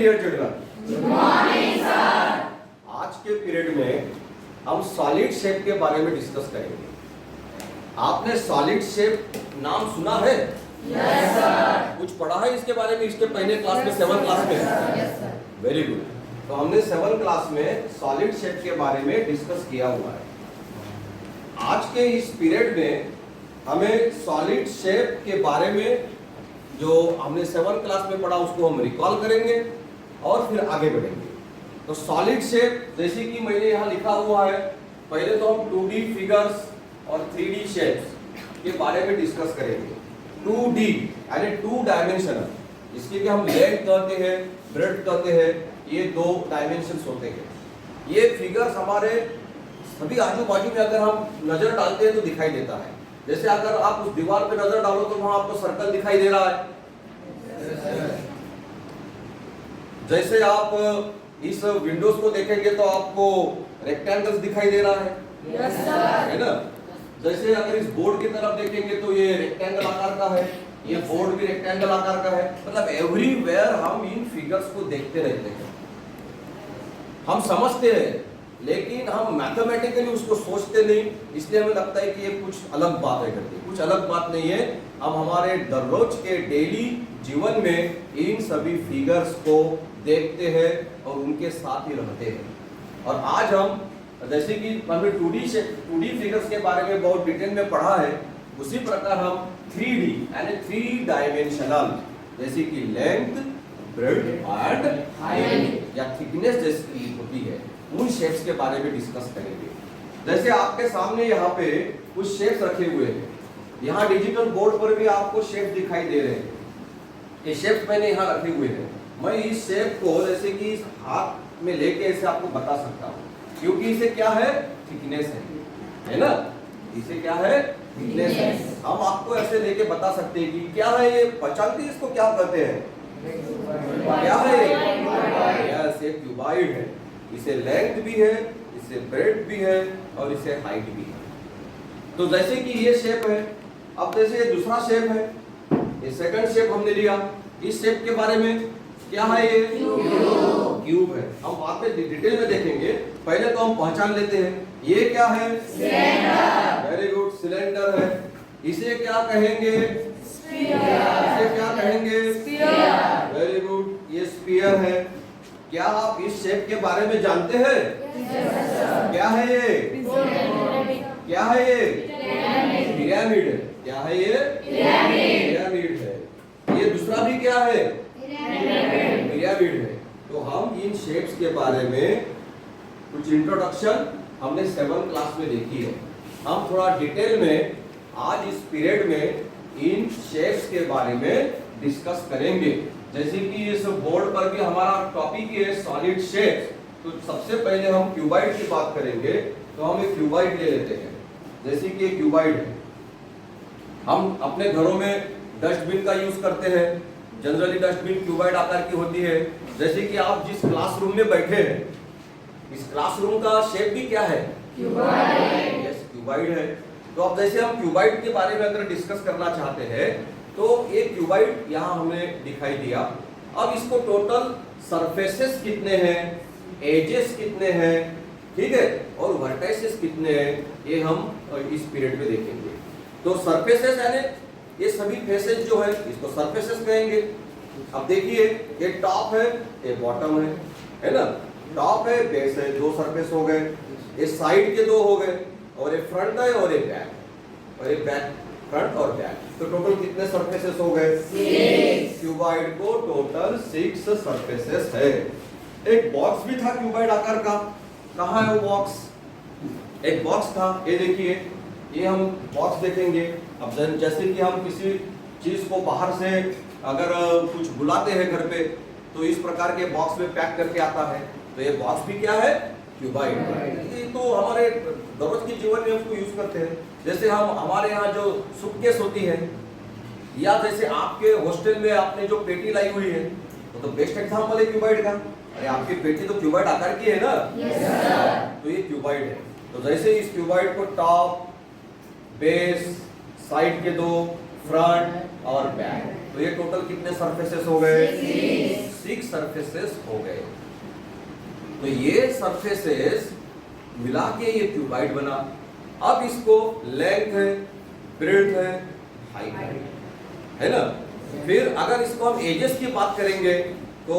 Dear children. Good morning sir. आज के period में हम सॉलिड शेप के बारे में डिस्कस करेंगे। आपने सॉलिड शेप नाम सुना है? Yes sir. कुछ पढ़ा है इसके बारे में इसके पहले क्लास में, 7th क्लास में? Yes sir. Very good. तो हमने 7th क्लास में सॉलिड शेप के बारे में डिस्कस किया हुआ है। आज के इस पीरियड में हमें सॉलिड शेप के बारे में जो हमने 7th क्लास में पढ़ा उसको हम रिकॉल करेंगे और फिर आगे बढ़ेंगे। तो सॉलिड शेप जैसे कि मैंने यहाँ लिखा हुआ है, पहले तो हम 2D फिगर्स और 3D शेप्स के बारे में डिस्कस करेंगे। 2D यानी 2 डायमेंशनल, इसके लिए हम लेंथ कहते हैं, ब्रेड्थ कहते हैं, ये 2 डायमेंशंस होते हैं। ये फिगर्स हमारे सभी आजू बाजू में अगर हम नजर डालते हैं तो दिखाई देता है। जैसे अगर आप उस दीवार पे नजर डालो तो वहां आपको सर्कल दिखाई दे रहा है। जैसे आप इस विंडोज को देखेंगे तो आपको रेक्टेंगल्स दिखाई दे रहा है, यस सर। है ना? जैसे अगर इस बोर्ड की तरफ देखेंगे तो ये रेक्टेंगल आकार का है, ये बोर्ड भी रेक्टेंगल आकार का है। मतलब एवरीवेयर हम इन फिगर्स को देखते रहते हैं, हम समझते हैं, लेकिन हम मैथमेटिकली उसको सोचते नहीं। इसलिए हमें लगता है कि ये कुछ अलग बात है करके। कुछ अलग बात नहीं है। हम हमारे दररोज के डेली जीवन में इन सभी फिगर्स को देखते हैं और उनके साथ ही रहते हैं। और आज हम जैसे कि हमने 2D फिगर्स के बारे में बहुत डिटेल में पढ़ा है, उसी प्रकार हम 3D यानी 3 डायमेंशनल जैसे कि लेंथ, ब्रेड्थ एंड हाइट या थिकनेस जैसी होती है, उन शेप्स के बारे में डिस्कस करेंगे। जैसे आपके सामने यहाँ पे कुछ शेप्स रखे हुए हैं। यहाँ डिजिटल बोर्ड पर भी आपको शेप दिखाई दे रहे हैं। ये शेप्स मैंने यहाँ रखे हुए हैं। मैं इस शेप को जैसे कि इस हाथ में लेके ऐसे आपको बता सकता हूँ, क्योंकि इसे क्या है? थिकनेस है ना? इसे क्या है? थिकनेस है। हम आपको ऐसे लेके बता सकते हैं कि क्या है ये, पहचानते इसको क्या कहते हैं? क्या है? यस, ये क्यूबॉइड है। इसे लेंथ भी है, इसे ब्रेड्थ भी है और इसे हाइट भी है। तो जैसे कि ये शेप है, अब जैसे ये दूसरा शेप है, ये सेकंड शेप हमने लिया। इस शेप के बारे में क्या है? ये क्यूब है। हम बाद में डिटेल में देखेंगे, पहले तो हम पहचान लेते हैं। ये क्या है? सिलेंडर। वेरी गुड, सिलेंडर है। इसे क्या कहेंगे? स्फीयर। इसे क्या कहेंगे? स्फीयर। वेरी गुड, ये स्फीयर है। क्या आप इस शेप के बारे में जानते हैं? क्या है ये? क्या है ये? पिरामिड है। क्या है ये? पिरामिड है। ये दूसरा भी क्या है? पिरामिड है। तो हम इन शेप्स के बारे में कुछ इंट्रोडक्शन हमने 7th क्लास में देखी है। हम थोड़ा डिटेल में आज इस पीरियड में इन शेप्स के बारे में डिस्कस करेंगे। जैसे कि इस बोर्ड पर भी हमारा टॉपिक है सॉलिड शेप्स। तो सबसे पहले हम क्यूबॉइड की बात करेंगे। तो हम एक क्यूबॉइड ले लेते हैं। जैसे कि एक क्यूबॉइड है, हम अपने घरों में डस्टबिन का यूज करते हैं। जनरली डस्टबिन क्यूबॉइड आकार की होती है। जैसे कि आप जिस क्लासरूम में बैठे हैं, इस क्लासरूम का शेप भी क्या है? क्यूबॉइड। यस, क्यूबॉइड है। तो अब जैसे हम क्यूबॉइड के बारे में अगर डिस्कस करना चाहते हैं तो एक क्यूबॉइड यहाँ हमें दिखाई दिया। अब इसको टोटल सरफेसेस कितने हैं, एजेस कितने हैं, ठीक है, और वर्टाइसेस कितने हैं, ये हम इस पीरियड में देखेंगे। तो सरफेसेस यानी ये सभी फेसेस जो है इसको सरफेसेस कहेंगे। अब देखिए, ये टॉप है, ये बॉटम है ना? टॉप है, बेस है, 2 सरफेस हो गए। ये साइड के 2 हो गए, और ये फ्रंट है और ये बैक, और ये बैक, फ्रंट और बैक। तो टोटल कितने सरफेसेस हो गए? 6। क्यूबॉइड को टोटल 6 सरफेसेस है। एक बॉक्स भी था क्यूबॉइड आकार का। कहाँ है वो बॉक्स? एक बॉक्स था, ये देखिए, ये हम बॉक्स देखेंगे। अब जैसे कि हम किसी चीज को बाहर से अगर कुछ बुलाते हैं घर पे, तो इस प्रकार के बॉक्स में पैक करके आता है। तो ये बॉक्स भी क्या है? क्यूबॉइड। ये तो हमारे रोज के जीवन में उसको यूज करते हैं। जैसे हम हमारे यहाँ जो सूटकेस होती है, या जैसे आपके हॉस्टल में आपने जो पेटी लाई हुई है, तो बेस्ट एग्जांपल है क्यूबॉइड का। अरे आपकी पेटी तो क्यूबॉइड आकार की है ना? Yes sir. तो ये क्यूबॉइड है। तो जैसे इस क्यूबॉइड को टॉप, बेस, साइड के 2, फ्रंट और बैक, तो ये टोटल कितने सरफेसेस हो गए? 6 सरफेसेस हो गए। तो ये सरफेसेस मिला के ये क्यूबाइड बना। अब इसको लेंथ है, ब्रेड्थ है, हाइट है ना। फिर अगर इसको हम एजेस की बात करेंगे तो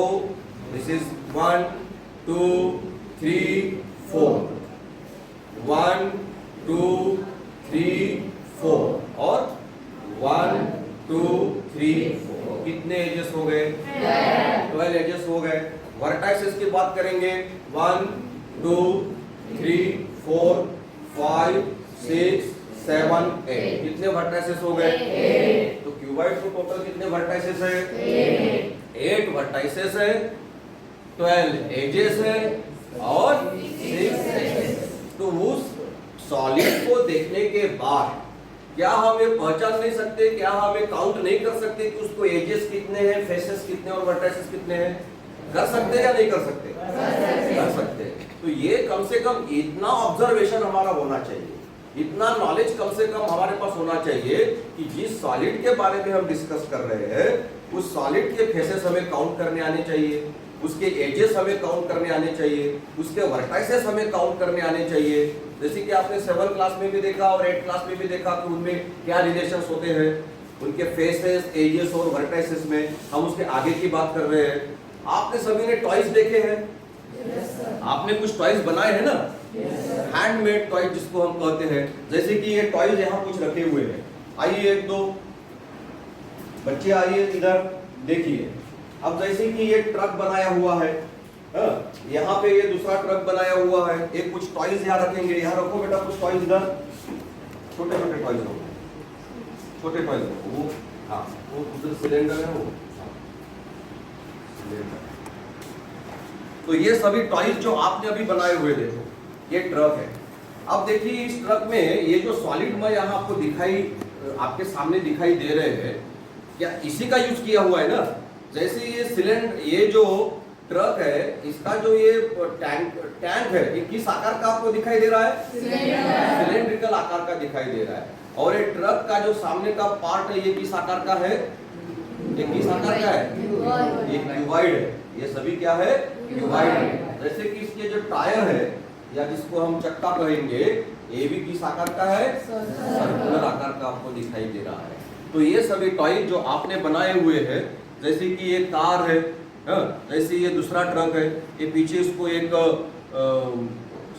दिस इज 1 2 3 4 1 2 3 4 और 1 2 3 4 कितने एजेस हो गए? 12 एजेस हो गए। वर्टाइसेस की बात करेंगे 1 2 3 4 5 6 7 8 कितने वर्टाइसेस हो गए? तो क्यूबाइड को टोटल कितने वर्टाइसेस है? 8 वर्टाइसेस है, 12 एजेस है और 6 एजेस। तो उस सॉलिड को देखने के बाद क्या हम ये पहचान नहीं सकते, क्या हम ये काउंट नहीं कर सकते कि उसको एजेस कितने हैं, फेसेस कितने और वर्टाइसेस कितने हैं? कर सकते हैं या नहीं कर सकते? कर सकते हैं। तो ये कम से कम इतना ऑब्जर्वेशन हमारा होना चाहिए, इतना नॉलेज कम से कम हमारे पास होना चाहिए कि जिस सॉलिड के बारे में हम डिस्कस कर रहे हैं उस सॉलिड के फेसेस हमें काउंट करने आने चाहिए, उसके एजेस हमें काउंट करने आने चाहिए, उसके वर्टाइसेस हमें काउंट करने आने चाहिए। जैसे कि आपने 7 क्लास में भी देखा और 8 क्लास में भी देखा कि उनमें क्या रिलेशंस होते हैं, उनके फेसेस, एजेस और वर्टाइसेस में। हम उसके आगे की बात कर रहे हैं। आपने सभी ने टॉयज देखे हैं? आपने कुछ टॉयज बनाए हैं ना, हैंडमेड टॉयज जिसको हम कहते हैं। जैसे कि ये टॉयज यहाँ कुछ रखे हुए हैं। आइए एक दो बच्चे आइए इधर देखिए। अब जैसे कि ये ट्रक बनाया हुआ है, यहाँ पे ये दूसरा ट्रक बनाया हुआ है। एक कुछ टॉयज यहाँ रखेंगे, यहाँ रखो बेटा कुछ टॉयज इधर, छोटे छोटे टॉयज रखो, छोटे टॉयज रखो। वो हाँ वो उधर सिलेंडर है वो। तो ये सभी टॉयज जो आपने अभी बनाए हुए देखो, ये ट्रक है। अब देखिए इस ट्रक में ये जो सॉलिड में यहाँ आपको दिखाई, आपके सामने दिखाई दे रहे हैं, क्या इसी का यूज किया हुआ है ना। जैसे ये सिलेंडर, ये जो ट्रक है, इसका जो ये टैंक है, ये किस आकार का आपको दिखाई दे रहा है? सिलेंड्रिकल आकार का दिखाई दे रहा है। और ये ट्रक का जो सामने का पार्ट है, ये किस आकार का है? ये किस आकार का है? ये क्यूबाइड है। ये सभी क्या है? क्यूबाइड है। जैसे कि इसके जो टायर है या जिसको हम चक्का कहेंगे, ये भी किस आकार का है? सर्कुलर आकार का आपको दिखाई दे रहा है। तो ये सभी टॉय जो आपने बनाए हुए हैं, जैसे कि ये कार है, जैसे ये दूसरा ट्रक है, ये पीछे इसको एक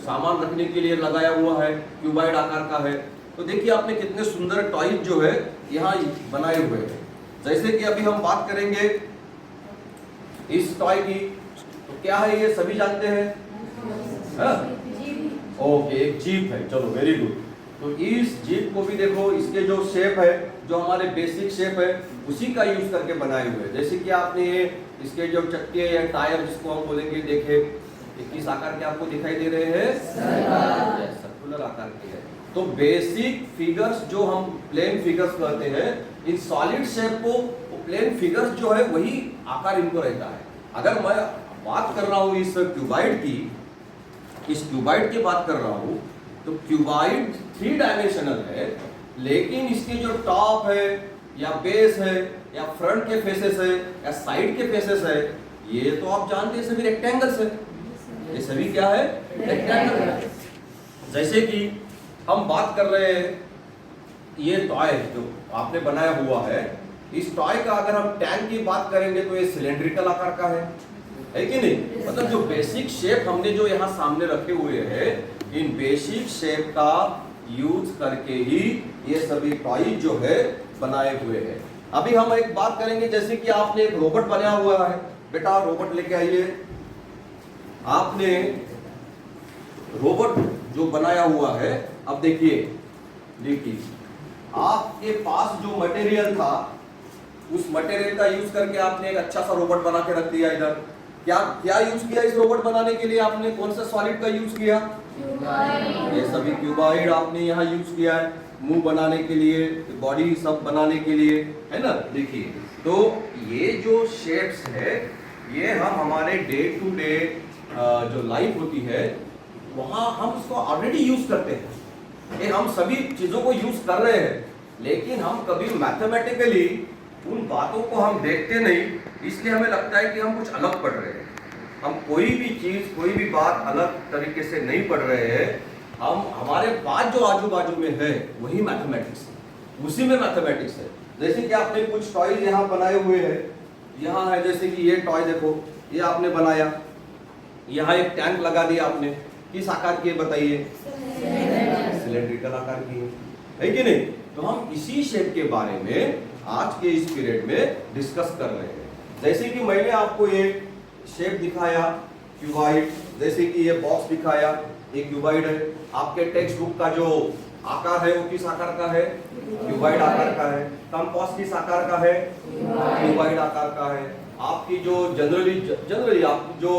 सामान रखने के लिए लगाया हुआ है, क्यूबाइड आकार का है। तो देखिए आपने कितने सुंदर टॉय जो है यहाँ बनाए हुए हैं। जैसे कि अभी हम बात करेंगे इस टॉय की, तो क्या है ये सभी जानते हैं? ओके, एक जीप है। चलो वेरी गुड। तो इस जीप को भी देखो, इसके जो शेप है, जो हमारे बेसिक शेप है, उसी का यूज करके बनाए हुए हैं। जैसे कि आपने ये इसके जो चक्के या टायर जिसको हम बोलेंगे देखे, किस आकार के आपको दिखाई दे रहे हैं? सर्कुलर आकार के है। तो बेसिक फिगर्स जो हम प्लेन फिगर्स कहते हैं, इन सॉलिड शेप को प्लेन फिगर्स जो है वही आकार इनको रहता है। अगर मैं बात कर रहा हूँ इस क्यूबाइड की, इस क्यूबाइड की बात कर रहा हूँ, तो क्यूबाइड 3 डायमेंशनल है, लेकिन इसके जो टॉप है या बेस है या फ्रंट के फेसेस है या साइड के फेसेस है, ये तो आप जानते हैं सभी रेक्टेंगल्स है। ये सभी क्या है? रेक्टेंगल है। जैसे कि हम बात कर रहे हैं, ये टॉय जो आपने बनाया हुआ है, इस टॉय का अगर हम टैंक की बात करेंगे तो ये सिलेंड्रिकल आकार का है कि नहीं? मतलब जो बेसिक शेप हमने जो यहाँ सामने रखे हुए हैं, इन बेसिक शेप का यूज करके ही ये सभी टॉय जो है बनाए हुए हैं। अभी हम एक बात करेंगे, जैसे कि आपने एक रोबोट बनाया हुआ है। बेटा रोबोट लेके आइए। आपने रोबोट जो बनाया हुआ है, अब देखिए आपके पास जो मटेरियल था, उस मटेरियल का यूज करके आपने एक अच्छा सा रोबोट बना के रख दिया इधर। क्या यूज किया इस रोबोट बनाने के लिए? आपने कौन सा सॉलिड का यूज किया? ये सभी क्यूबाइड आपने यहाँ यूज किया है, मुंह बनाने के लिए, बॉडी सब बनाने के लिए, है ना। देखिए, तो ये जो शेप्स है, ये हम हमारे डे टू डे जो लाइफ होती है, वहाँ हम उसको ऑलरेडी यूज करते हैं। ये हम सभी चीजों को यूज कर रहे हैं, लेकिन हम कभी मैथमेटिकली उन बातों को हम देखते नहीं, इसलिए हमें लगता है कि हम कुछ अलग पढ़ रहे हैं। हम कोई भी चीज, कोई भी बात अलग तरीके से नहीं पढ़ रहे हैं। हम हमारे पास जो आजू बाजू में है वही मैथमेटिक्स है, उसी में मैथमेटिक्स है। जैसे कि आपने कुछ टॉयज यहाँ बनाए हुए हैं, यहाँ है जैसे कि ये टॉय देखो, ये आपने बनाया, यहाँ एक टैंक लगा दिया आपने, किस आकार की है बताइए? सिलेंड्रिकल आकार की है कि नहीं? तो हम इसी शेप के बारे में आज के इस पीरियड में डिस्कस कर रहे हैं। जैसे कि मैंने आपको ये शेप दिखाया क्यूबॉइड, जैसे कि ये बॉक्स दिखाया, ये क्यूबॉइड है। आपके टेक्स्ट बुक का जो आकार है वो किस आकार का है? क्यूबॉइड आकार का है। कंपास किस आकार का है? क्यूबॉइड आकार का है। आपकी जो जनरली आप जो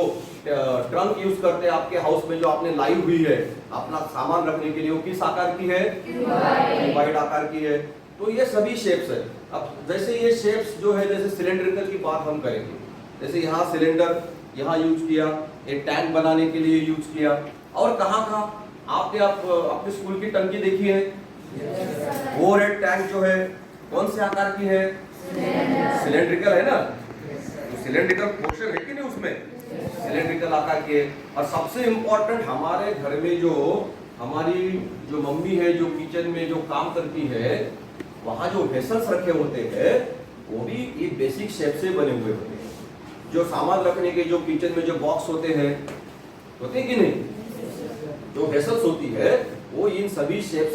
ट्रंक यूज करते हैं आपके हाउस में, जो आपने लाई हुई है अपना सामान रखने के लिए, वो किस आकार की है? क्यूबॉइड आकार की है। तो ये सभी शेप्स है। अब जैसे ये शेप्स जो है, जैसे सिलेंड्रिकल की बात हम करेंगे, जैसे यहाँ सिलेंडर यहाँ यूज किया, एक टैंक बनाने के लिए यूज किया, और कहाँ आपने अपने स्कूल की टंकी देखी है? वो रेड टैंक जो है कौन से आकार की है? सिलेंड्रिकल है ना? तो सिलेंड्रिकल पोर्शन है कि नहीं उसमें? सिलेंड्रिकल आकार की है। और सबसे इम्पोर्टेंट, हमारे घर में जो हमारी जो मम्मी है, जो किचन में जो काम करती है, वहाँ जो वेसल्स रखे होते हैं वो भी ये बेसिक शेप से बने हुए होते हैं। जो सामान रखने के जो किचन में जो बॉक्स होते हैं कि नहीं, जो वेसल्स होती है वो इन सभी शेप्स,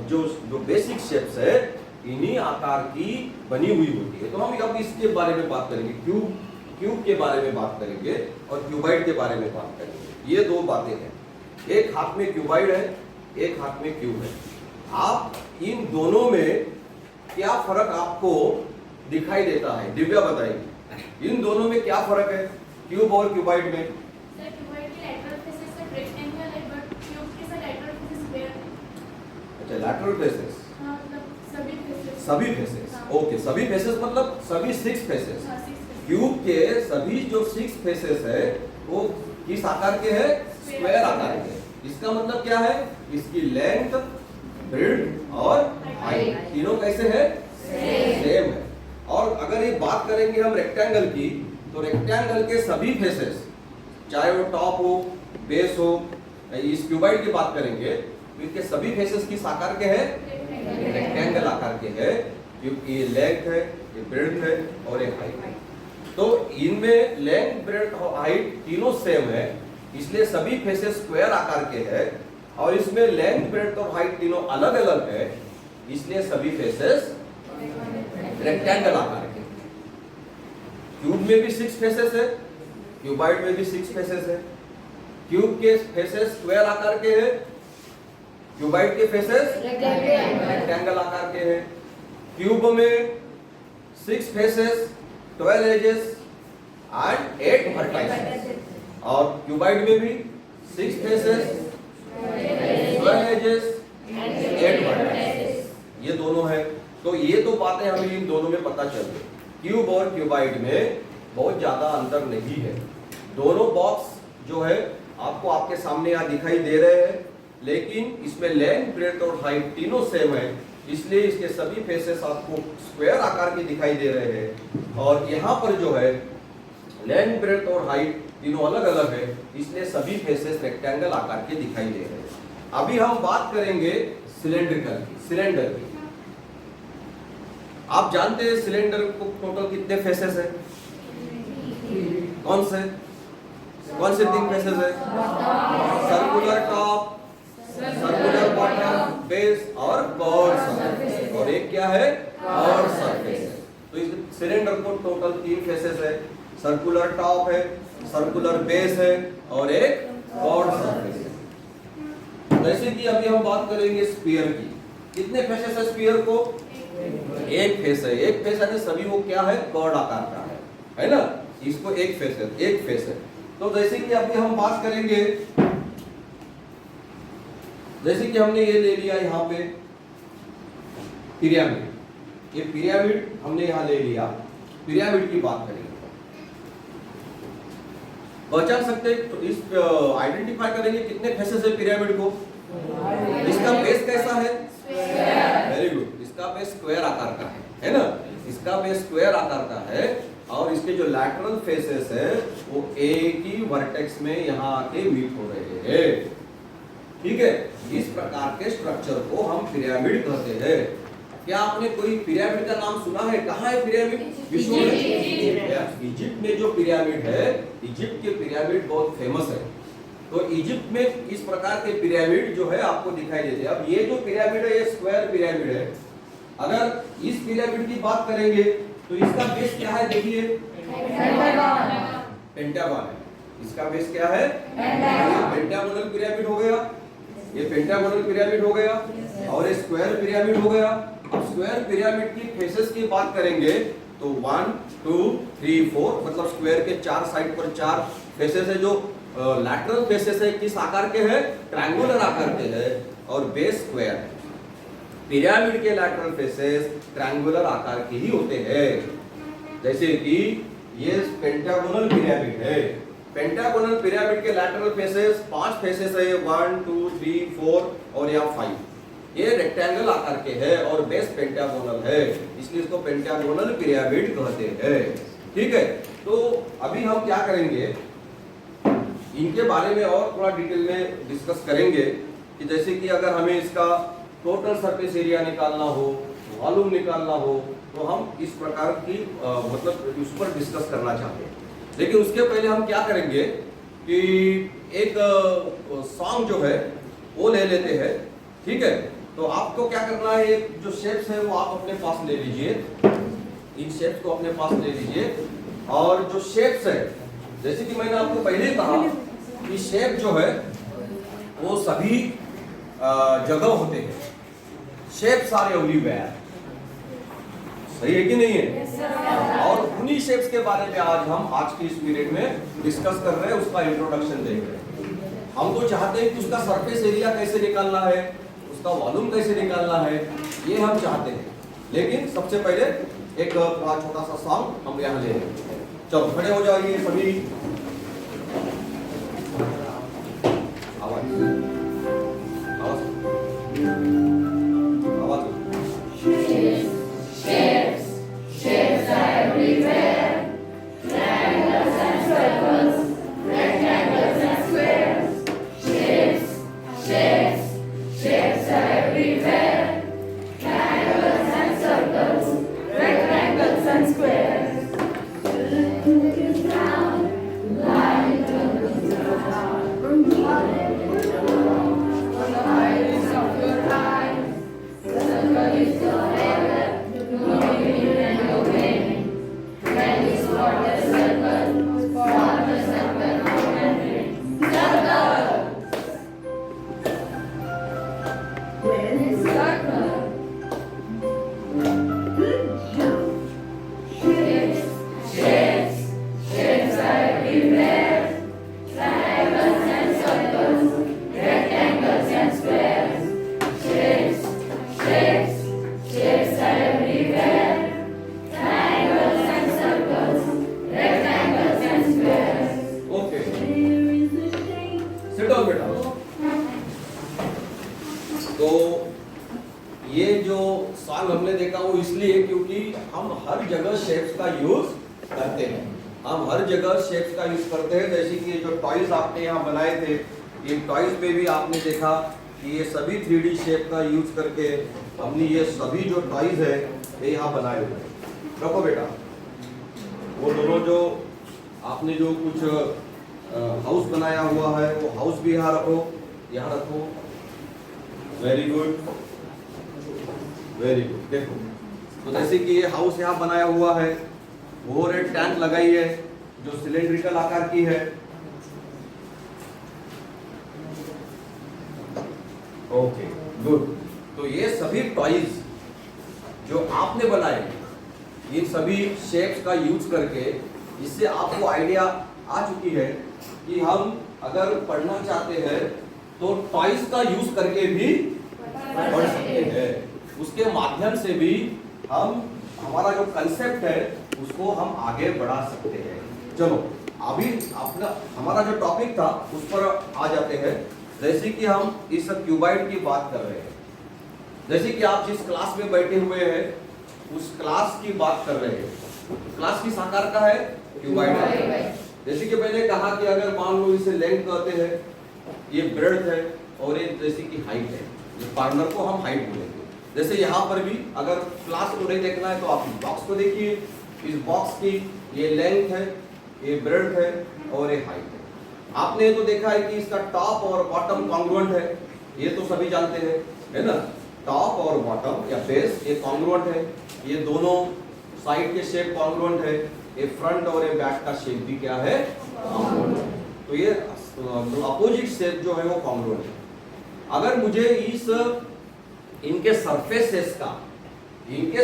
जो बेसिक शेप्स है, इन्हीं आकार की बनी हुई होती है। तो हम अब इसके बारे में बात करेंगे, क्यूब के बारे में बात करेंगे और क्यूबॉइड के बारे में बात करेंगे। ये दो बातें हैं, एक हाथ में क्यूबॉइड है, एक हाथ में क्यूब है। आप इन दोनों में क्या फर्क आपको दिखाई देता है? दिव्या बताइए, इन दोनों में क्या फर्क है, क्यूब और क्यूबॉइड में? सर, क्यूबॉइड की लैटरल फेसेस से रेक्टेंगल है, बट क्यूब की सर लैटरल फेसेस स्क्वायर है। अच्छा, लैटरल फेसेस, हां, मतलब सभी फेसेस। हाँ। ओके, सभी फेसेस मतलब सभी 6 फेसेस। हां, 6 फेसेस। क्यूब के सभी जो 6 फेसेस है वो किस आकार के है? स्क्वायर आकार के। इसका मतलब क्या है? इसकी लेंथ, ब्रेड्थ और हाइट तीनों कैसे है? सेम है। और अगर ये बात करेंगे हम रेक्टेंगल की, तो रेक्टेंगल के सभी फेसेस, चाहे वो टॉप हो, बेस हो, इस क्यूबॉइड की बात करेंगे, इनके सभी फेसेस किस आकार के हैं? रेक्टेंगल आकार के हैं, क्योंकि ये लेंथ है, ये ब्रेड्थ है और ये हाइट है। तो इनमें लेंथ, ब्रेड्थ और हाइट तीनों सेम है, इसलिए सभी फेसेस स्क्वायर आकार के हैं। और इसमें लेंथ, ब्रेड्थ और हाइट तीनों अलग अलग है, इसलिए सभी फेसेस रेक्टेंगल आकार के। क्यूब में भी 6 फेसेस है, क्यूबॉइड में भी 6 फेसेस है। क्यूब के फेसेस स्क्वायर आकार के हैं, क्यूबॉइड के फेसेस रेक्टेंगल आकार के हैं। क्यूब में 6 फेसेस, 12 एजेस एंड 8 वर्टाइसेस, और क्यूबॉइड में भी 6 फेसेस, 12 एजेस, 8 वर्टाइसेस, ये दोनों है। तो ये तो बातें हमें इन दोनों में पता चल गई। क्यूब और क्यूबॉइड में बहुत ज्यादा अंतर नहीं है। दोनों बॉक्स जो है आपको आपके सामने यहाँ दिखाई दे रहे हैं, लेकिन इसमें लेंथ, ब्रेड्थ और हाइट तीनों सेम है, इसलिए इसके सभी फेसेस आपको स्क्वायर आकार के दिखाई दे रहे हैं। और यहाँ पर जो है लेंथ, ब्रेड्थ और हाइट तीनों अलग अलग है, इसलिए सभी फेसेस रेक्टेंगल आकार के दिखाई दे रहे हैं। अभी हम बात करेंगे सिलेंड्रिकल की, सिलेंडर की। आप जानते हैं सिलेंडर को टोटल कितने फेसेस है? कौन से 3 फेसेस है? Circular top, circular bottom, base और कर्व्ड सरफेस। और एक क्या है? Curved surface. तो इस सिलेंडर को टोटल 3 फेसेस है, सर्कुलर टॉप है, सर्कुलर बेस है और एक कर्व्ड सरफेस है। जैसे कि अभी हम बात करेंगे स्फीयर की, कितने फेसेस है स्फीयर को? एक फेस है। एक फेस है, सभी वो क्या है? कर्व्ड आकार का है ना? इसको एक फेस है। तो जैसे कि अभी हम बात करेंगे, जैसे कि हमने ये ले लिया यहाँ पे पिरामिड, ये पिरामिड हमने यहाँ ले लिया, पिरामिड की बात करेंगे। पहचान सकते हैं? तो इस आइडेंटिफाई करेंगे कितने फेसेस है पिरामिड को? इसका बेस कैसा है? वेरी गुड, इसका बेस स्क्वायर आकार का है ना? इसका बेस स्क्वायर आकार का है और इसके जो लैटरल फेसेस है वो एक ही वर्टेक्स में यहाँ आके मीट हो रहे हैं। ठीक है, इस प्रकार के स्ट्रक्चर को हम पिरामिड कहते हैं। क्या आपने कोई पिरामिड का नाम सुना है? कहाँ है पिरामिड? विश्व में इजिप्ट में जो पिरामिड है, इजिप्ट के पिरामिड बहुत फेमस है। तो इजिप्ट में इस प्रकार के पिरामिड जो है आपको दिखाई देते हैं। अब ये जो पिरामिड है ये स्क्वायर पिरामिड है। अगर इस पिरामिड की बात करेंगे तो इसका बेस क्या है? देखिए पेंटागन है। इसका बेस क्या है? पेंटागोनल पिरामिड हो गया, ये पेंटागोनल पिरामिड हो गया और ये स्क्वायर पिरामिड हो गया। अब स्क्वायर पिरामिड की फेसेस की बात करेंगे तो 1 2 3 4 मतलब स्क्वायर के 4 साइड पर 4 फेसेस है। जो लैटरल फेसेस है किस आकार के हैं? ट्रायंगुलर आकार के हैं और बेस स्क्वायर है। पिरामिड के लैटरल फेसेस ट्रायंगुलर आकार के ही होते हैं। जैसे कि ये पेंटागोनल पिरामिड है। पेंटागोनल पिरामिड के लैटरल फेसेस 5 फेसेस है, 1 2 3 4 और यहाँ 5। ये रेक्टेंगल आकार के हैं और बेस पेंटागोनल है, इसलिए इसको पेंटागोनल पिरामिड कहते हैं। ठीक है, तो अभी हम क्या करेंगे, इनके बारे में और थोड़ा डिटेल में डिस्कस करेंगे कि जैसे कि अगर हमें इसका टोटल सरफेस एरिया निकालना हो, वॉल्यूम निकालना हो, तो हम इस प्रकार की मतलब उस पर डिस्कस करना चाहते हैं। लेकिन उसके पहले हम क्या करेंगे कि एक सॉन्ग जो है वो ले लेते हैं। ठीक है, तो आपको क्या करना है, जो शेप्स है वो आप अपने पास ले लीजिए, इन शेप्स को अपने पास ले लीजिए। और जो शेप्स है, जैसे कि मैंने आपको पहले ही कहा कि शेप जो है वो सभी जगह होते हैं। शेप्स आर एवरीवेयर, सही है कि नहीं है? और उन्हीं शेप्स के बारे में आज हम आज की इस पीरियड में डिस्कस कर रहे हैं, उसका इंट्रोडक्शन देख रहे हैं। हम तो चाहते हैं कि उसका सरफेस एरिया कैसे निकालना है, उसका वॉल्यूम कैसे निकालना है, ये हम चाहते हैं। लेकिन सबसे पहले एक छोटा सा सॉन्ग हम यहाँ ले लेंगे। चलो खड़े हो जाइए सभी। तो ये जो सॉन्ग हमने देखा वो इसलिए क्योंकि हम हर जगह शेप्स का यूज करते हैं। हम हर जगह शेप्स का यूज करते हैं। जैसे कि ये जो टॉयज आपने यहाँ बनाए थे, ये टॉयज पे भी आपने देखा कि ये सभी 3D शेप का यूज करके हमने ये सभी जो टॉयज है ये यहाँ बनाए हुए हैं। रखो बेटा, वो दोनों जो आपने जो कुछ हाउस बनाया हुआ है वो हाउस भी यहाँ रखो, यहाँ रखो। Very good, very good. देखो, तो जैसे कि ये हाउस यहाँ बनाया हुआ है, वो रेड टैंक लगाई है जो सिलेंड्रिकल आकार की है। Okay good. तो ये सभी टॉयज जो आपने बनाए, ये सभी शेप्स का यूज करके, इससे आपको आइडिया आ चुकी है कि हम अगर पढ़ना चाहते हैं तो टॉयज का यूज करके भी पढ़ सकते हैं। उसके माध्यम से भी हम हमारा जो कंसेप्ट है उसको हम आगे बढ़ा सकते हैं। चलो अभी अपना हमारा जो टॉपिक था उस पर आ जाते हैं। जैसे कि हम इस क्यूबाइड की बात कर रहे हैं, जैसे कि आप जिस क्लास में बैठे हुए हैं उस क्लास की बात कर रहे हैं। क्लास किस आकार का है? क्यूबॉइड है। जैसे कि मैंने कहा कि अगर मान लो इसे लेंथ कहते हैं, ये ब्रेड्थ है और ये जैसे कि हाइट है, इस कॉर्नर को हम हाइट बोलेंगे। जैसे यहाँ पर भी अगर क्लास को नहीं देखना है तो आप इस बॉक्स को देखिए, इस बॉक्स की ये लेंथ है, ये ब्रेड्थ है और ये हाइट है। आपने ये तो देखा है कि इसका टॉप और बॉटम कॉन्ग्रुएंट है, ये तो सभी जानते हैं, है ना। टॉप और बॉटम या बेस ये कॉन्ग्रुएंट है, ये दोनों साइड के शेप कॉन्ग्रुएंट है, ये फ्रंट और ये बैक का शेप भी क्या है? कॉन्ग्रुएंट है। तो ये अपोजिट शेप जो है वो कॉन्ग्रुएंट है। अगर मुझे इनके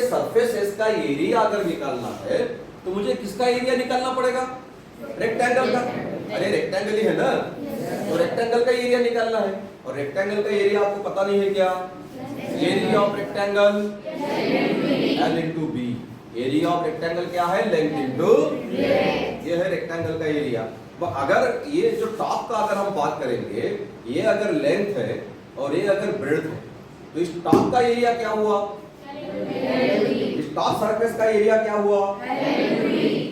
सरफेसेस का एरिया अगर निकालना है तो मुझे किसका एरिया निकालना पड़ेगा? रेक्टेंगल का। अरे रेक्टेंगल ही है ना, तो रेक्टेंगल का एरिया निकालना है। और रेक्टेंगल का एरिया आपको पता नहीं है क्या? Area of rectangle L into B. Area of rectangle क्या है? लेंथ इंटू, ये है रेक्टेंगल का एरिया। अगर ये जो टॉप का अगर हम बात करेंगे, ये अगर लेंथ है और ये अगर ब्रेड्थ है, तो इस टॉप का एरिया क्या हुआ? इस टॉप सरफेस का एरिया क्या हुआ?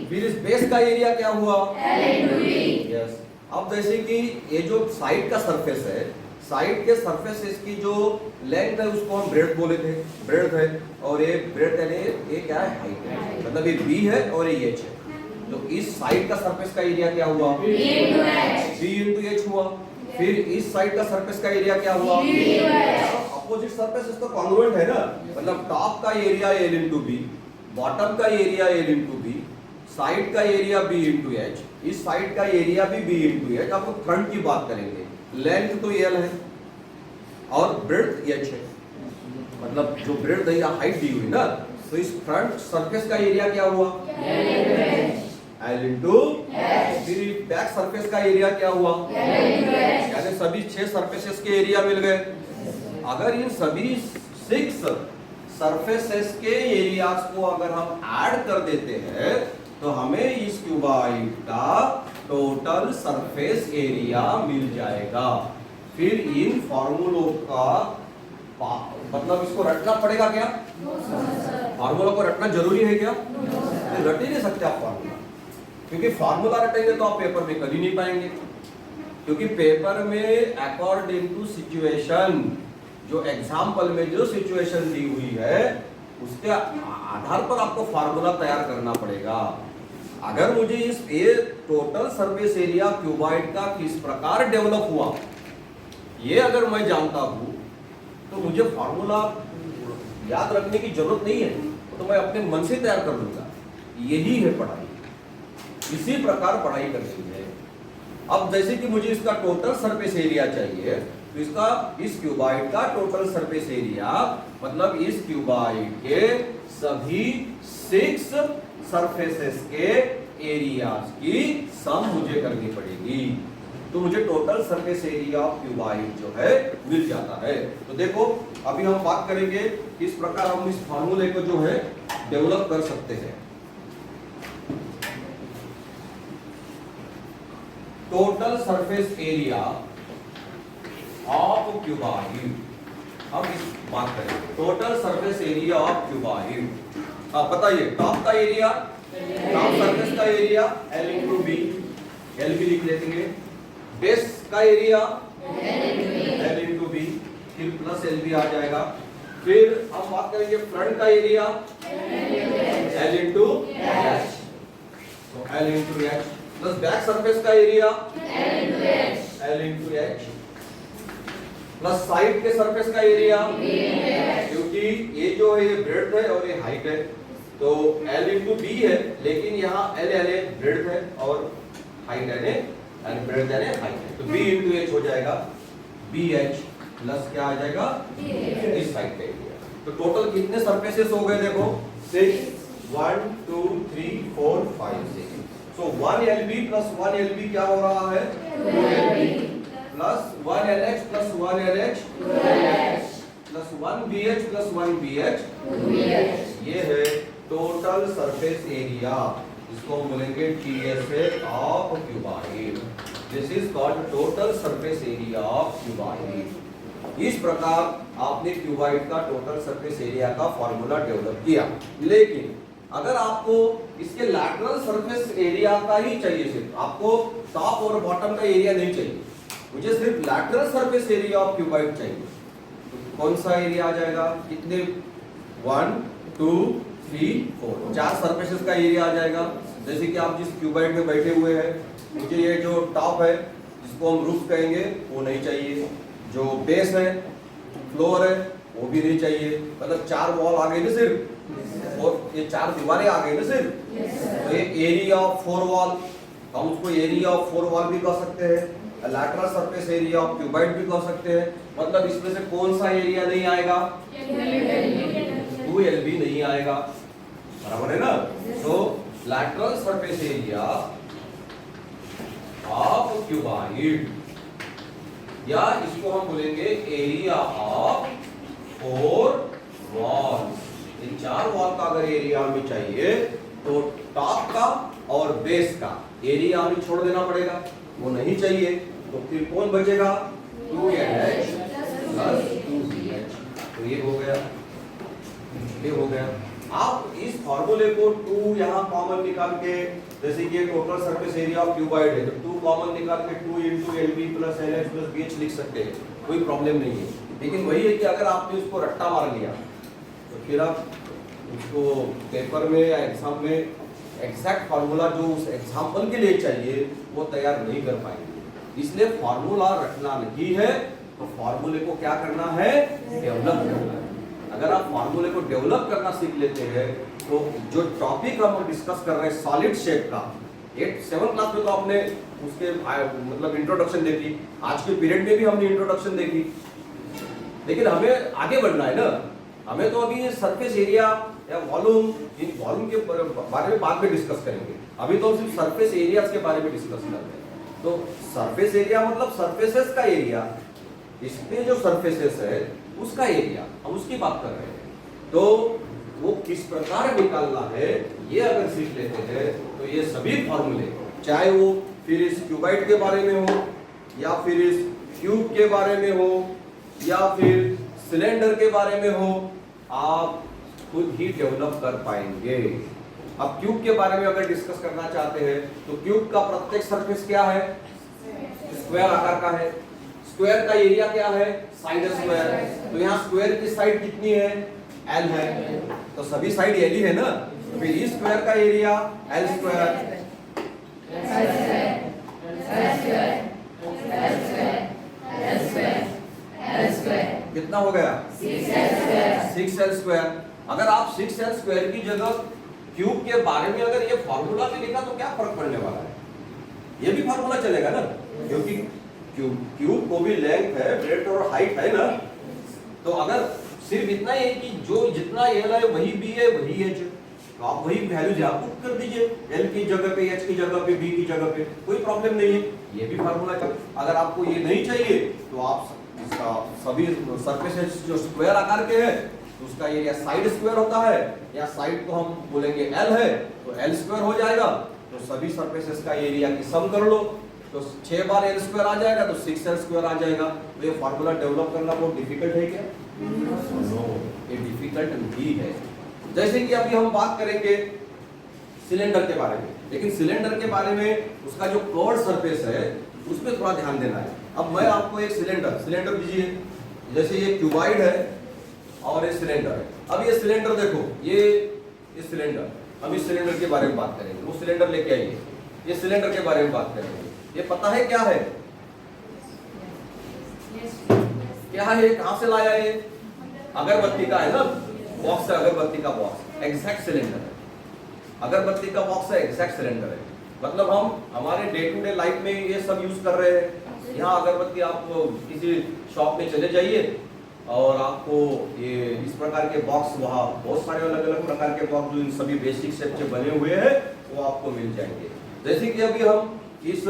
फिर इस बेस का एरिया क्या हुआ? यस। अब जैसे कि ये जो साइड का सरफेस है, साइड के सरफेस की जो लेंथ है उसको हम ब्रेड्थ बोले थे, ब्रेड्थ है, और ये ब्रेड्थ है, ये क्या है? हाइट है। मतलब ये बी है और ये एच है। तो इस साइड का सरफेस का एरिया क्या हुआ? बी इंटू एच हुआ। फिर इस साइड का सरफेस का एरिया क्या हुआ? अपोजिट सरफेस इसका कॉन्ग्रुएंट है ना, मतलब टॉप का area L into B, bottom का area L into B, side का एरिया B इंटू एच, इस साइड का एरिया भी B इंटू एच। आपको फ्रंट की बात करेंगे, लेंथ तो L है और ब्रेड्थ H है, मतलब जो ब्रेड्थ है या हाइट दी हुई ना, तो इस फ्रंट सरफेस का एरिया क्या हुआ? L इंटू, फिर बैक सरफेस का एरिया क्या हुआ? यानी सभी 6 सरफेसेस के एरिया मिल गए। अगर इन सभी 6 सरफेसेस के एरियाज को अगर हम ऐड कर देते हैं तो हमें इस क्यूबॉइड का टोटल सरफेस एरिया मिल जाएगा। फिर इन फॉर्मूलों का मतलब इसको रटना पड़ेगा क्या? फॉर्मूला को रटना जरूरी है क्या? रट ही नहीं सकते आप फॉर्मूला, क्योंकि फॉर्मूला रटेंगे तो आप पेपर में कर ही नहीं पाएंगे। क्योंकि पेपर में अकॉर्डिंग टू सिचुएशन, जो एग्जाम्पल में जो सिचुएशन दी हुई है उसके आधार पर आपको फार्मूला तैयार करना पड़ेगा। अगर मुझे इस ये टोटल सरफेस एरिया क्यूबॉइड का किस प्रकार डेवलप हुआ ये अगर मैं जानता हूं तो मुझे फार्मूला याद रखने की जरूरत नहीं है, तो मैं अपने मन से तैयार कर लूंगा। यही है पढ़ाई, इसी प्रकार पढ़ाई करनी है। अब जैसे कि मुझे इसका टोटल सरफेस एरिया चाहिए, तो इसका इस क्यूबॉइड का टोटल सरफेस एरिया मतलब इस क्यूबॉइड के सभी 6 सरफेसेस के एरियाज की सम मुझे करनी पड़ेगी, तो मुझे total surface area of cuboid जो है मिल जाता है। तो देखो अभी हम बात करेंगे किस प्रकार हम इस फार्मूले को जो है डेवलप कर सकते हैं। Total surface area of cuboid, हम इस बात करेंगे total surface area of cuboid. अब बताइए टॉप का एरिया, टॉप सरफेस का area L into B, L भी लिख लेंगे। बेस का एरिया L इंटू बी, फिर प्लस L भी आ जाएगा। फिर हम बात करेंगे फ्रंट का एरिया L इंटू एच, तो L into H, plus back surface का area L into H, plus side के सरफेस का एरिया, क्योंकि ये जो है ये ब्रेड्थ है और ये हाइट है, तो L इंटू बी है, लेकिन यहाँ L ब्रेड्थ है और हाइट है ब्रेड्थ है हाइट है, तो B इंटू एच हो जाएगा, बी एच प्लस क्या आ जाएगा इस साइड का एरिया। तो टोटल कितने सरफेसेस हो गए देखो 6, 1 2 3 4 5 6। सो 1LB प्लस 1LB क्या हो रहा है 2LB, plus 1LH plus 1LH plus 1BH plus 1BH, ये है टोटल सरफेस एरिया, इसको हम बोलेंगे TSA of cuboid. This is called total surface area of cuboid. इस प्रकार आपने क्यूबाइड का टोटल सरफेस एरिया का फॉर्मूला डेवलप किया। लेकिन अगर आपको इसके लैटरल सरफेस एरिया का ही चाहिए, सिर्फ आपको टॉप और बॉटम का एरिया नहीं चाहिए, मुझे सिर्फ lateral surface area of cuboid चाहिए, तो कौन सा एरिया आ जाएगा? कितने? 1 2 3 4 चार सरफेसेस का एरिया आ जाएगा। जैसे कि आप जिस क्यूबाइड में बैठे हुए हैं, मुझे ये जो टॉप है जिसको हम रूफ कहेंगे वो नहीं चाहिए, जो बेस है फ्लोर है वो भी नहीं चाहिए, मतलब 4 वॉल आ गए ना सिर्फ, और ये 4 दीवारें आ गई ना सिर्फ, तो ये एरिया ऑफ 4 वॉल, हम उसको एरिया ऑफ 4 वॉल भी कह सकते हैं, lateral surface area of cuboid भी कह सकते हैं। मतलब इसमें से कौन सा एरिया नहीं आएगा? 2LB नहीं आएगा, बराबर है ना? तो lateral surface area of cuboid, या इसको हम बोलेंगे area of 4 walls. In 4 wall का अगर एरिया हमें चाहिए तो टॉप का और बेस का एरिया हमें छोड़ देना पड़ेगा, वो नहीं चाहिए, तो फिर कौन बचेगा? 2LH plus 2BH। तो ये हो गया, ये हो गया। आप इस फॉर्मूले को 2 यहाँ कॉमन निकाल के, जैसे कि total surface area of cuboid है, तो 2 कॉमन निकाल के 2 × LB plus LH plus BH लिख सकते हैं, कोई प्रॉब्लम नहीं है। लेकिन वही है कि अगर आपने उसको रट्टा मार लिया तो फिर आप उसको पेपर में या एग्जाम में एग्जैक्ट फार्मूला जो उस एग्जाम्पल के लिए चाहिए वो तैयार नहीं कर पाएंगे। इसलिए फार्मूला रटना नहीं है, तो फार्मूले को क्या करना है? डेवलप करना है। अगर आप फार्मूले को डेवलप करना सीख लेते हैं तो जो टॉपिक हम डिस्कस कर रहे हैं सॉलिड शेप का, 7th क्लास में तो आपने उसके मतलब इंट्रोडक्शन देखी, आज के पीरियड में भी हमने इंट्रोडक्शन देखी, लेकिन हमें आगे बढ़ना है ना। हमें तो अभी सरफेस एरिया या वॉल्यूम, इन वॉल्यूम के बारे में बाद में डिस्कस करेंगे, अभी तो हम सिर्फ सरफेस एरियाज के बारे में डिस्कस कर रहे हैं। तो सरफेस एरिया मतलब सरफेसेस का एरिया, इसमें जो सरफेसेस है उसका एरिया, हम उसकी बात कर रहे हैं। तो वो किस प्रकार निकालना है ये अगर सीख लेते हैं तो ये सभी फॉर्मूले, चाहे वो फिर इस क्यूबाइड के बारे में हो, या फिर इस क्यूब के बारे में हो, या फिर सिलेंडर के बारे में हो, आप खुद ही डेवलप कर पाएंगे। अब क्यूब के बारे में अगर डिस्कस करना चाहते हैं तो क्यूब का प्रत्येक सरफेस क्या है? स्क्वायर आकार का है। स्क्वायर का एरिया क्या है? Side square. तो यहाँ स्क्वायर की साइड कितनी है? L है, तो सभी साइड L ही है ना, फिर इस स्क्वायर का एरिया L स्क्वायर। कितना हो गया? 6L square. अगर आप 6L स्क्वायर की जगह क्यूब के बारे में अगर ये फॉर्मूला भी लिखा तो क्या फर्क पड़ने वाला है? ये भी फॉर्मूला चलेगा ना, क्योंकि क्यूब को भी लेंथ है, ब्रेड्थ और हाइट है ना। तो अगर सिर्फ इतना ही है कि जो जितना L है वही B है वही H, तो आप वही वैल्यू यहाँ पुट कर दीजिए, L की जगह पे, H की जगह पे, B की जगह पे, कोई प्रॉब्लम नहीं है, ये भी फार्मूला चलेगा। अगर आपको ये नहीं चाहिए तो आप इसका सभी सरफेसेस जो स्क्वायर आकार के हैं तो उसका एरिया साइड स्क्वायर होता है, या साइड को हम बोलेंगे L है तो L स्क्वायर हो जाएगा, तो सभी सरफेसेस का एरिया की सम कर लो तो 6 बार L स्क्वायर आ जाएगा तो 6L स्क्वायर आ जाएगा। तो ये फार्मूला डेवलप करना बहुत डिफिकल्ट है क्या? नो, ये डिफिकल्ट नहीं है। जैसे कि अभी हम बात करेंगे सिलेंडर के बारे में, लेकिन सिलेंडर के बारे में उसका जो कर्व्ड सरफेस है उसमें थोड़ा ध्यान देना है। अब मैं आपको एक सिलेंडर दीजिए, जैसे ये क्यूबाइड है और ये सिलेंडर है। अब ये सिलेंडर देखो, ये सिलेंडर, हम इस सिलेंडर के बारे में बात करेंगे, वो सिलेंडर लेके आइए, ये सिलेंडर के बारे में बात करेंगे। ये पता है क्या है? क्या है? कहां से लाया है? अगरबत्ती का है ना बॉक्स है, अगरबत्ती का बॉक्स एग्जैक्ट सिलेंडर है। अगरबत्ती का बॉक्स है, एग्जैक्ट सिलेंडर है। मतलब हम हमारे डे टू डे लाइफ में ये सब यूज कर रहे हैं। यहाँ अगरबत्ती, आप किसी शॉप में चले जाइए और आपको ये इस प्रकार के बॉक्स, वहाँ बहुत सारे अलग अलग प्रकार के बॉक्स जो इन सभी बेसिक शेप से बने हुए हैं वो आपको मिल जाएंगे। जैसे कि अभी हम इस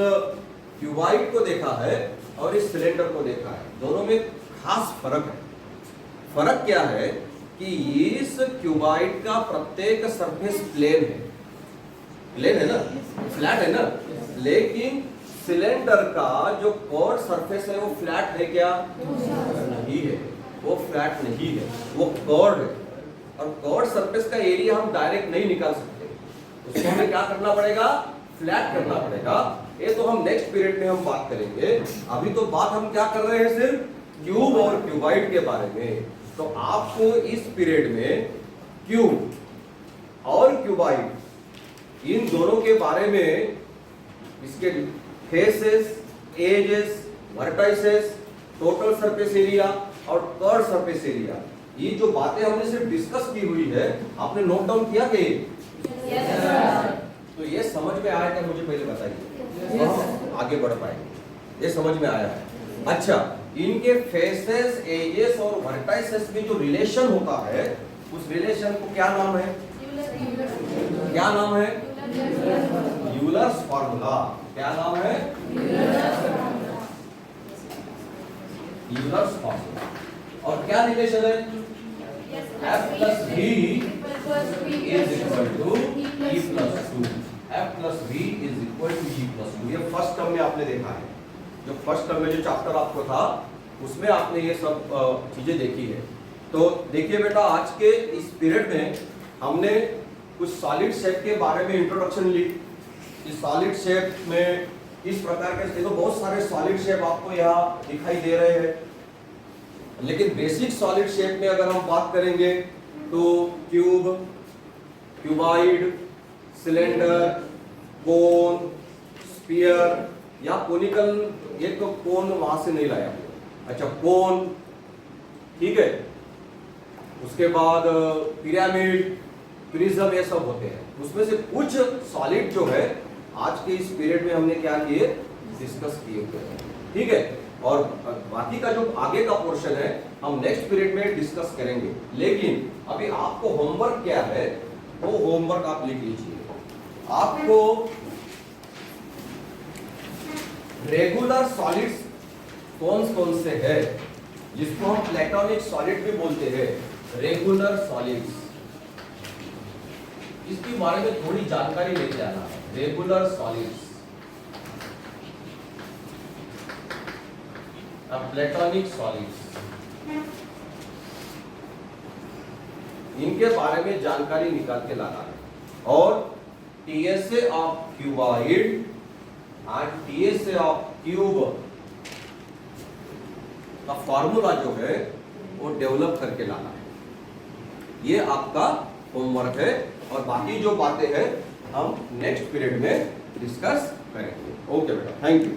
क्यूबाइड को देखा है और इस सिलेंडर को देखा है, दोनों में खास फर्क है। फर्क क्या है कि इस क्यूबाइड का प्रत्येक सरफेस प्लेन है ना, फ्लैट है ना, लेकिन सिलेंडर का जो कर्व्ड सरफेस है वो फ्लैट है क्या? नहीं है, वो फ्लैट नहीं है, वो कर्व्ड है। और कर्व्ड सरफेस का एरिया हम डायरेक्ट नहीं निकाल सकते, उसको हमें क्या करना पड़ेगा, फ्लैट करना पड़ेगा। ये तो हम नेक्स्ट पीरियड में हम बात करेंगे। अभी तो बात हम क्या कर रहे हैं, सिर्फ क्यूब और क्यूबाइड के बारे में। तो आपको इस पीरियड में क्यूब और क्यूबाइड इन दोनों के बारे में, इसके faces, edges, vertices, total surface area और कर्व सरफेस एरिया, ये जो बातें हमने सिर्फ डिस्कस की हुई है, आपने नोट डाउन किया कि Yes, sir. तो ये समझ में आया क्या, मुझे पहले बताइए। हम आगे बढ़ पाएंगे, ये समझ में आया है। अच्छा, इनके फेसेस, एजेस और वर्टाइसेस में जो रिलेशन होता है, उस रिलेशन को क्या नाम है, क्या नाम है, यूलर्स फॉर्मूला। क्या नाम है, यूलर्स फॉर्मूला। और क्या रिलेशन है, F plus V is equal to E plus 2. F plus V is equal to E plus 2. ये फर्स्ट टर्म में आपने देखा है, जो फर्स्ट टर्म में जो चैप्टर आपको था उसमें आपने ये सब चीजें देखी है। तो देखिए बेटा, आज के इस पीरियड में हमने कुछ सॉलिड शेप के बारे में इंट्रोडक्शन ली। इस सॉलिड शेप में इस प्रकार के देखो, बहुत सारे सॉलिड शेप आपको यहाँ दिखाई दे रहे हैं, लेकिन बेसिक सॉलिड शेप में अगर हम बात करेंगे तो क्यूब, क्यूबाइड, सिलेंडर, कोन, स्फीयर या कोनिकल। ये तो कोन वहां से नहीं लाया, अच्छा कोन, ठीक है। उसके बाद पिरामिड, प्रिज्म, ये सब होते हैं। उसमें से कुछ सॉलिड जो है आज के इस पीरियड में हमने क्या किए, डिस्कस किए हुए हैं, ठीक है। और बाकी का जो आगे का पोर्शन है हम नेक्स्ट पीरियड में डिस्कस करेंगे। लेकिन अभी आपको होमवर्क क्या है, वो होमवर्क आप लिख लीजिए। आपको रेगुलर सॉलिड्स कौन कौन से है, जिसको हम प्लेटोनिक सॉलिड भी बोलते हैं, रेगुलर सॉलिड्स, इसके बारे में थोड़ी जानकारी लेके आना है। रेगुलर सॉलिड्स, प्लेटोनिक सॉलिड्स, इनके बारे में जानकारी निकाल के लाना है। और TSA of cuboid and TSA of cube का फॉर्मूला जो है वो डेवलप करके लाना है। ये आपका होमवर्क है, और बाकी जो बातें हैं हम नेक्स्ट पीरियड में डिस्कस करेंगे। ओके बेटा, थैंक यू।